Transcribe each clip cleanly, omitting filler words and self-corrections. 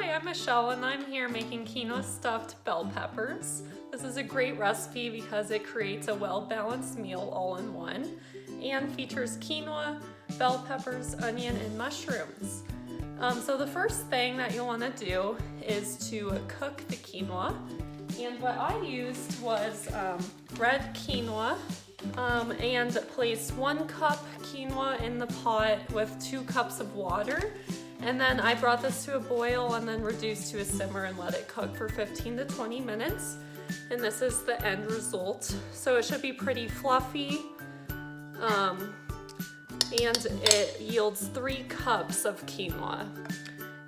Hi, I'm Michelle and I'm here making quinoa stuffed bell peppers. This is a great recipe because it creates a well-balanced meal all in one and features quinoa, bell peppers, onion, and mushrooms. So the first thing that you'll want to do is to cook the quinoa. And what I used was red quinoa and placed 1 cup quinoa in the pot with 2 cups of water. And then I brought this to a boil and then reduced to a simmer and let it cook for 15 to 20 minutes. And this is the end result. So it should be pretty fluffy. And it yields 3 cups of quinoa.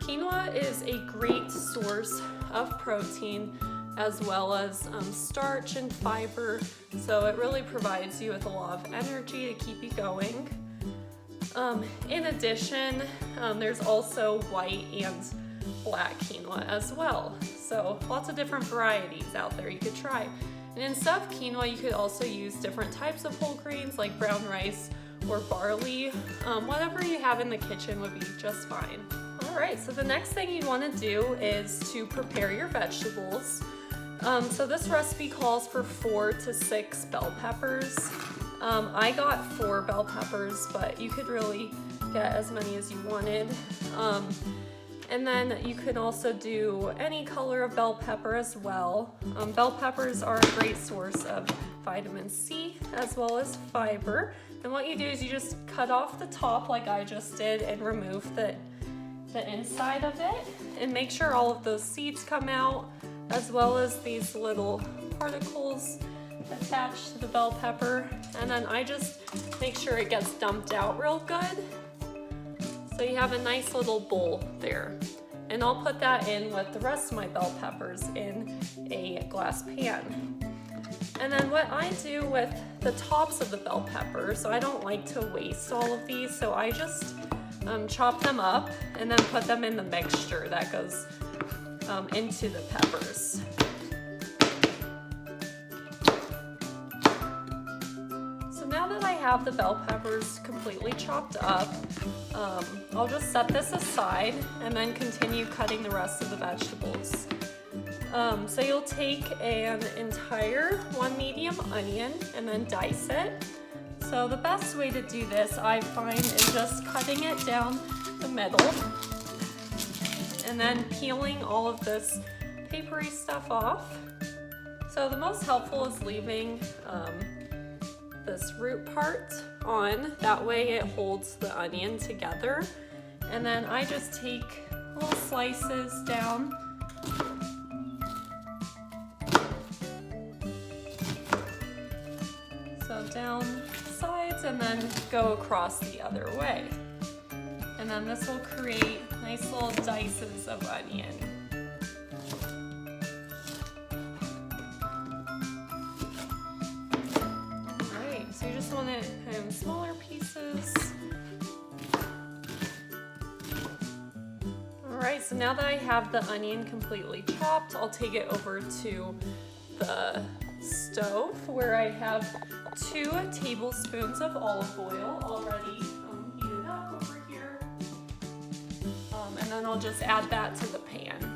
Quinoa is a great source of protein as well as starch and fiber. So it really provides you with a lot of energy to keep you going. In addition, there's also white and black quinoa as well. So lots of different varieties out there you could try. And instead of quinoa, you could also use different types of whole grains like brown rice or barley. Whatever you have in the kitchen would be just fine. All right, so the next thing you want to do is to prepare your vegetables. So this recipe calls for 4 to 6 bell peppers. I got 4 bell peppers, but you could really get as many as you wanted. And then you can also do any color of bell pepper as well. Bell peppers are a great source of vitamin C as well as fiber. And what you do is you just cut off the top like I just did and remove the inside of it. And make sure all of those seeds come out as well as these little particles attached to the bell pepper. And then I just make sure it gets dumped out real good. So you have a nice little bowl there. And I'll put that in with the rest of my bell peppers in a glass pan. And then what I do with the tops of the bell pepper, so I don't like to waste all of these, so I just chop them up and then put them in the mixture that goes into the peppers. Now that I have the bell peppers completely chopped up, I'll just set this aside and then continue cutting the rest of the vegetables. So you'll take an entire 1 medium onion and then dice it. So the best way to do this, I find, is just cutting it down the middle and then peeling all of this papery stuff off. So the most helpful is leaving this root part on, that way it holds the onion together. And then I just take little slices down. So down sides and then go across the other way. And then this will create nice little dices of onion. So you just want it in smaller pieces. Alright, so now that I have the onion completely chopped, I'll take it over to the stove where I have 2 tablespoons of olive oil already heated up over here. And then I'll just add that to the pan.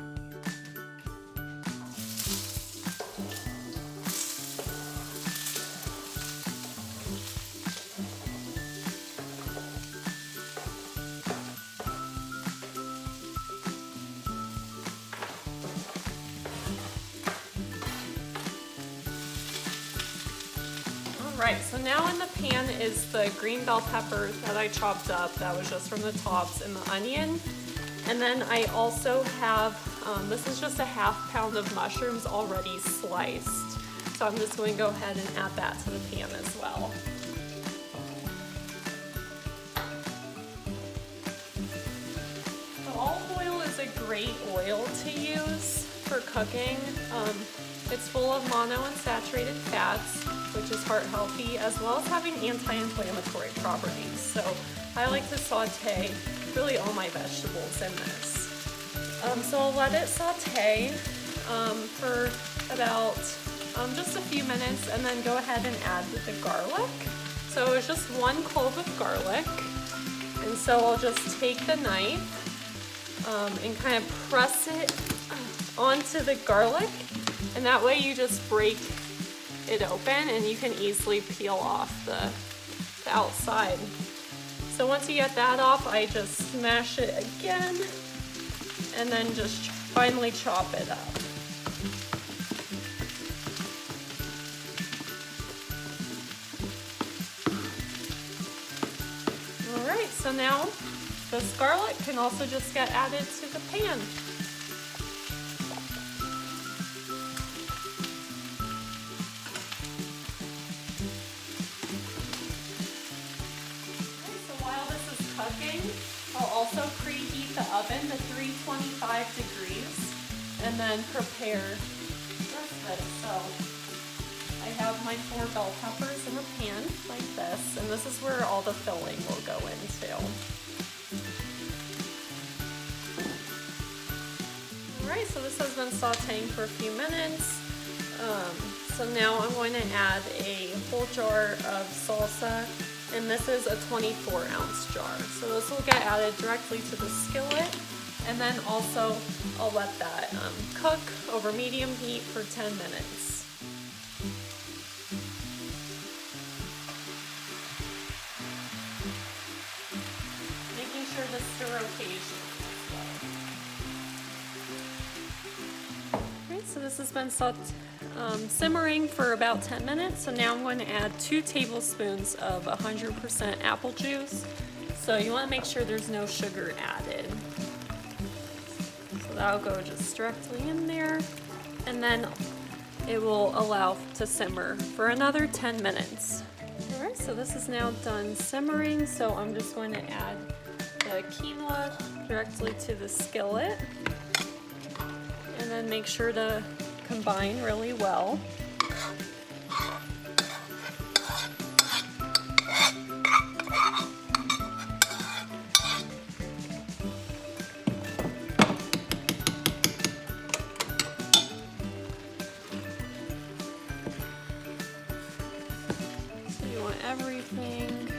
Right, so now in the pan is the green bell pepper that I chopped up, that was just from the tops, and the onion. And then I also have, this is just a ½ pound of mushrooms already sliced. So I'm just going to go ahead and add that to the pan as well. So olive oil is a great oil to use for cooking. It's full of monounsaturated fats, which is heart healthy, as well as having anti-inflammatory properties. So I like to saute really all my vegetables in this. So I'll let it saute for about just a few minutes and then go ahead and add the garlic. So it's just 1 clove of garlic. And so I'll just take the knife and kind of press it onto the garlic, and that way you just break it open and you can easily peel off the outside. So once you get that off, I just smash it again and then just finely chop it up. Alright, so now this garlic can also just get added to the pan. I'll also preheat the oven to 325 degrees and then prepare the rest of it. So I have my 4 bell peppers in a pan like this, and this is where all the filling will go into. Alright, so this has been sauteing for a few minutes. So now I'm going to add a whole jar of salsa. And this is a 24-ounce jar. So this will get added directly to the skillet. And then also I'll let that cook over medium heat for 10 minutes. Making sure to stir occasionally as well. Alright, so this has been simmering for about 10 minutes. So now I'm going to add 2 tablespoons of 100% apple juice. So you want to make sure there's no sugar added. So that'll go just directly in there. And then it will allow to simmer for another 10 minutes. Alright, so this is now done simmering. So I'm just going to add the quinoa directly to the skillet. And then make sure to combine really well. So you want everything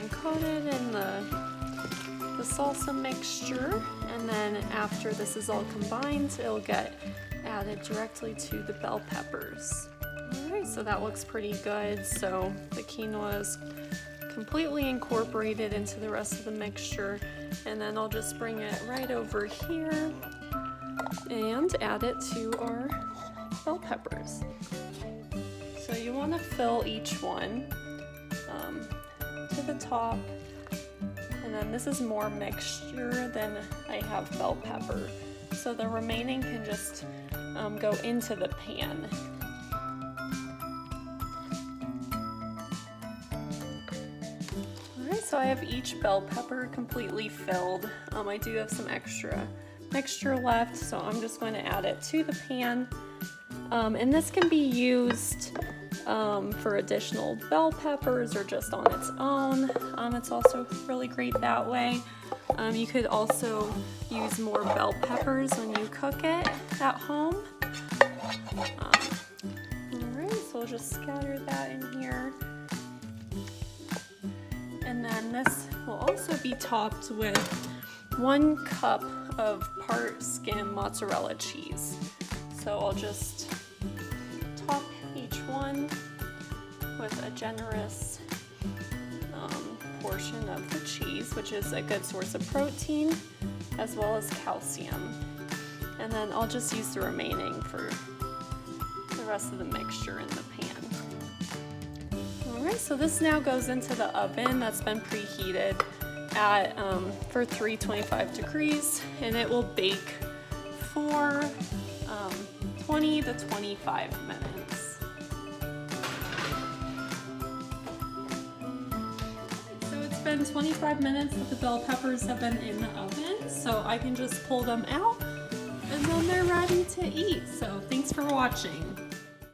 coated in the salsa mixture, and then after this is all combined, it'll get added directly to the bell peppers. Alright, so that looks pretty good. So the quinoa is completely incorporated into the rest of the mixture, and then I'll just bring it right over here and add it to our bell peppers. So you want to fill each one to the top. And then this is more mixture than I have bell pepper. So the remaining can just go into the pan. Alright, so I have each bell pepper completely filled. I do have some extra mixture left, so I'm just going to add it to the pan. And this can be used for additional bell peppers or just on its own. It's also really great that way. You could also use more bell peppers when you cook it at home. Alright, so we'll just scatter that in here. And then this will also be topped with 1 cup of part skim mozzarella cheese. So I'll just top each one with a generous portion of the cheese, which is a good source of protein as well as calcium. And then I'll just use the remaining for the rest of the mixture in the pan. Alright, so this now goes into the oven that's been preheated at for 325 degrees, and it will bake for 20 to 25 minutes. So it's been 25 minutes that the bell peppers have been in the oven, so I can just pull them out and then they're ready to eat. So thanks for watching.